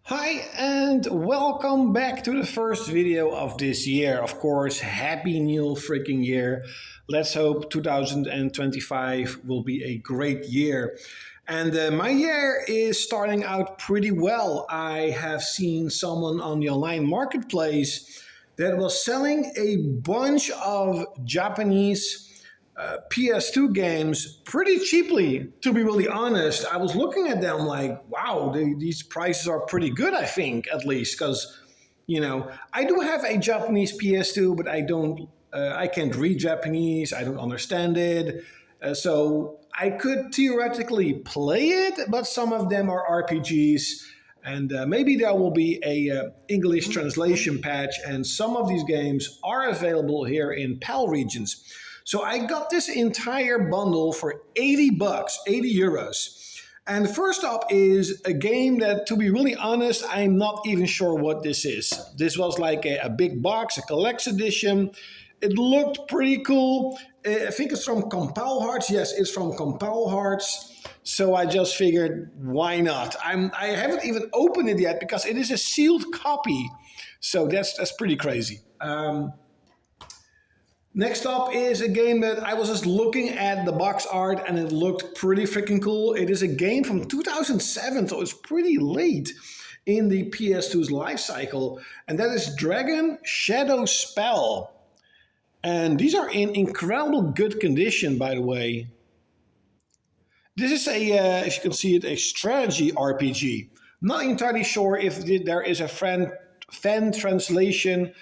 Hi and welcome back to the first video of this year. Of course, happy new freaking year. Let's hope 2025 will be a great year. And my year is starting out pretty well. I have seen someone on the online marketplace that was selling a bunch of Japanese PS2 games pretty cheaply, to be really honest. I was looking at them like, wow, these prices are pretty good, I think, at least, because, I do have a Japanese PS2, but I can't read Japanese, I don't understand it. So I could theoretically play it, but some of them are RPGs. And maybe there will be a English translation patch, and some of these games are available here in PAL regions. So I got this entire bundle for 80 bucks, 80 euros. And first up is a game that, to be really honest, I'm not even sure what this is. This was like a big box, a collection edition. It looked pretty cool. I think it's from Compile Hearts. Yes, it's from Compile Hearts. So I just figured, why not? I haven't even opened it yet because it is a sealed copy. So that's pretty crazy. Next up is a game that I was just looking at the box art and it looked pretty freaking cool. It is a game from 2007, so it's pretty late in the PS2's life cycle. And that is Dragon Shadow Spell. And these are in incredible good condition, by the way. This is if you can see it, a strategy RPG. Not entirely sure if there is a fan translation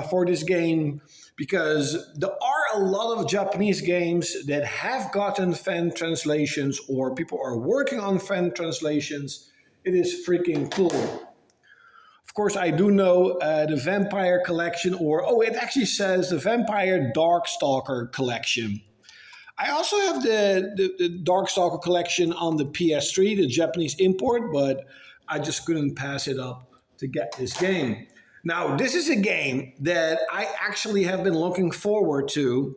for this game, because there are a lot of Japanese games that have gotten fan translations or people are working on fan translations. It is freaking cool. Of course, I do know the Vampire Collection, it actually says the Vampire Darkstalker Collection. I also have the Darkstalker Collection on the PS3, the Japanese import, but I just couldn't pass it up to get this game. Now, this is a game that I actually have been looking forward to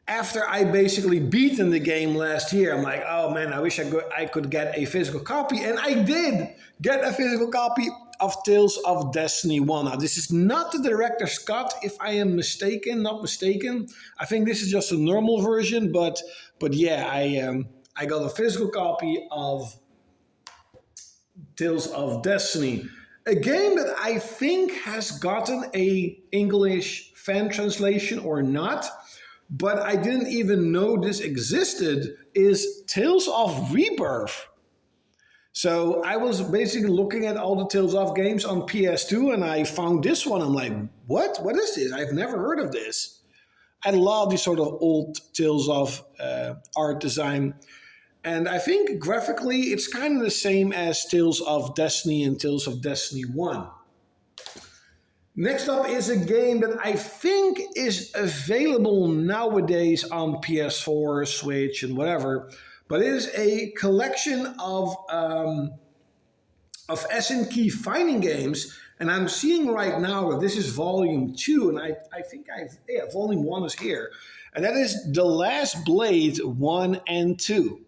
after I basically beaten the game last year. I'm like, oh man, I wish I could get a physical copy. And I did get a physical copy of Tales of Destiny 1. Now, this is not the director's cut, if I am not mistaken. I think this is just a normal version, but yeah, I got a physical copy of Tales of Destiny. A game that I think has gotten a English fan translation or not, but I didn't even know this existed, is Tales of Rebirth. So I was basically looking at all the Tales of games on PS2 and I found this one. I'm like, what? What is this? I've never heard of this. I love these sort of old Tales of art design. And I think graphically, it's kind of the same as Tales of Destiny and Tales of Destiny 1. Next up is a game that I think is available nowadays on PS4, Switch, and whatever. But it is a collection of S&K fighting games. And I'm seeing right now that this is volume 2. And I think volume 1 is here. And that is The Last Blade 1 and 2.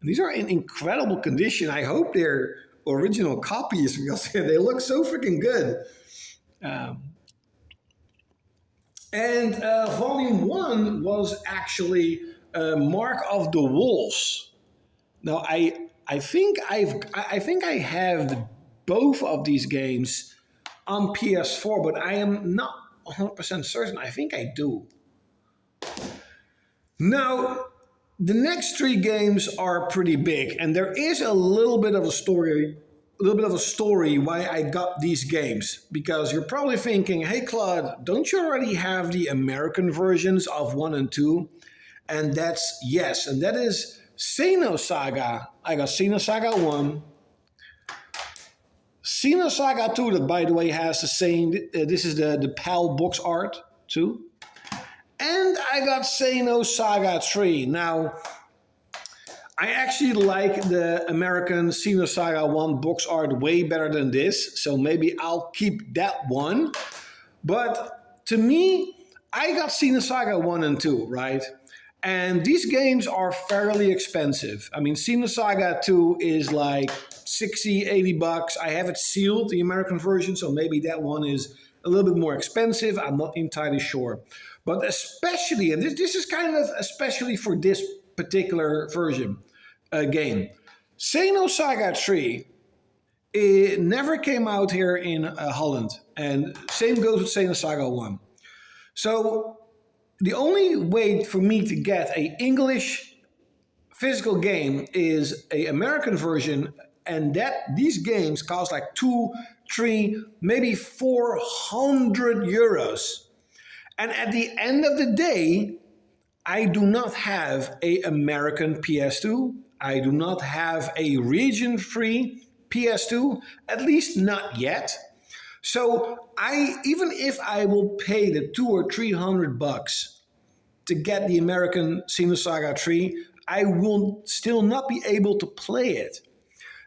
These are in incredible condition. I hope they're original copies because they look so freaking good. And volume 1 was actually Mark of the Wolves. Now I think I have both of these games on PS4, but I am not 100% certain. I think I do. Now, the next 3 games are pretty big, and there is a little bit of a story why I got these games. Because you're probably thinking, hey Claude, don't you already have the American versions of 1 and 2? And that's yes, and that is Xenosagaaa. I got Xenosagaaa 1. Xenosagaaa 2, that by the way has the same, this is the PAL box art too. And I got Xenosagaaa 3. Now, I actually like the American Xenosagaaa 1 box art way better than this, so maybe I'll keep that one. But to me, I got Xenosagaaa 1 and 2, right? And these games are fairly expensive. I mean, Xenosagaaa 2 is like 60, 80 bucks. I have it sealed, the American version, so maybe that one is a little bit more expensive. I'm not entirely sure. But especially, and this is kind of especially for this particular version game, Xenosagaaa 3, it never came out here in Holland. And same goes with Xenosagaaa 1. So the only way for me to get an English physical game is an American version, and that these games cost like 2, 3, maybe 400 euros. And at the end of the day, I do not have an American PS2. I do not have a region-free PS2, at least not yet. So even if I will pay the 200 or 300 bucks to get the American Xenosagaaa 3, I will still not be able to play it.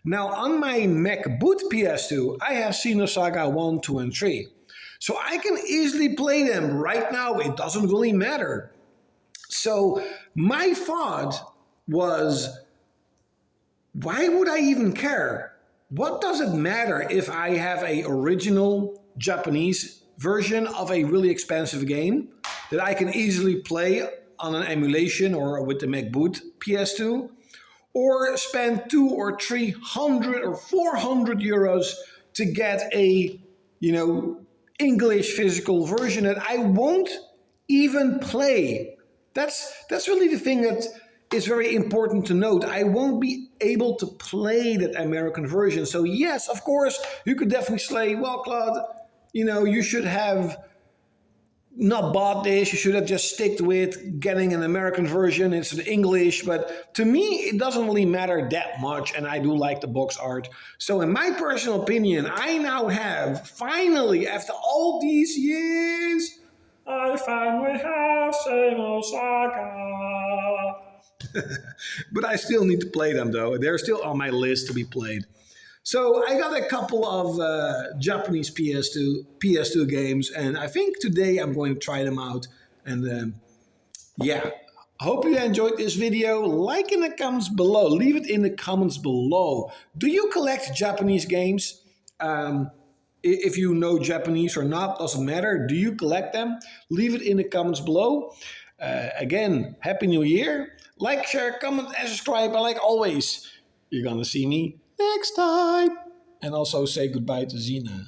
Now on my MacBoot PS2, I have Xenosagaaa 1, 2, and 3. So I can easily play them right now. It doesn't really matter. So my thought was, why would I even care? What does it matter if I have an original Japanese version of a really expensive game that I can easily play on an emulation or with the MacBoot PS2, or spend 200 or 300 or 400 euros to get a, English physical version that I won't even play? That's really the thing that is very important to note. I won't be able to play that American version. So yes, of course, you could definitely say, well, Claude, you should have not bought this. You should have just sticked with getting an American version. It's in English. But to me, it doesn't really matter that much. And I do like the box art. So in my personal opinion, I now have, finally, after all these years, I finally have Xenosagaaa. But I still need to play them, though. They're still on my list to be played. So I got a couple of Japanese PS2 games, and I think today I'm going to try them out. And yeah, hope you enjoyed this video. Like in the comments below. Leave it in the comments below. Do you collect Japanese games? If you know Japanese or not, doesn't matter. Do you collect them? Leave it in the comments below. Again, Happy New Year. Like, share, comment, and subscribe. And like always, you're gonna see me next time. And also say goodbye to Zina.